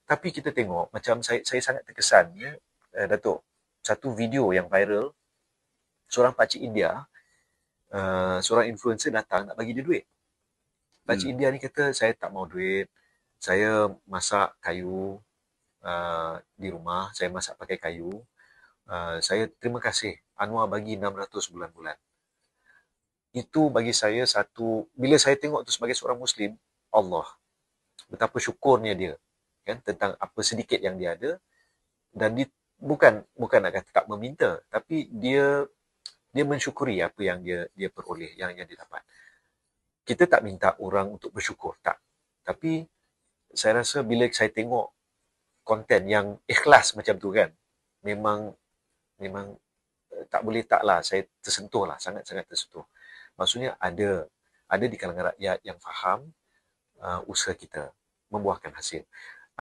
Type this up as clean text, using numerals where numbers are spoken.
Tapi kita tengok, macam saya sangat terkesan, ya, Datuk, satu video yang viral, seorang pakcik India, seorang influencer datang nak bagi dia duit. Pakcik Hmm. India ni kata, saya tak mau duit, saya masak kayu di rumah, saya masak pakai kayu, saya terima kasih, Anwar bagi 600 bulan-bulan. Itu bagi saya satu, bila saya tengok tu sebagai seorang Muslim, Allah, betapa syukurnya dia, kan, tentang apa sedikit yang dia ada, dan dia bukan nak kata tak meminta, tapi dia mensyukuri apa yang dia peroleh, yang dia dapat. Kita tak minta orang untuk bersyukur, tak. Tapi saya rasa bila saya tengok konten yang ikhlas macam tu kan, memang memang tak boleh tak lah, saya tersentuh lah, sangat-sangat tersentuh. Maksudnya ada di kalangan rakyat yang faham usaha kita membuahkan hasil.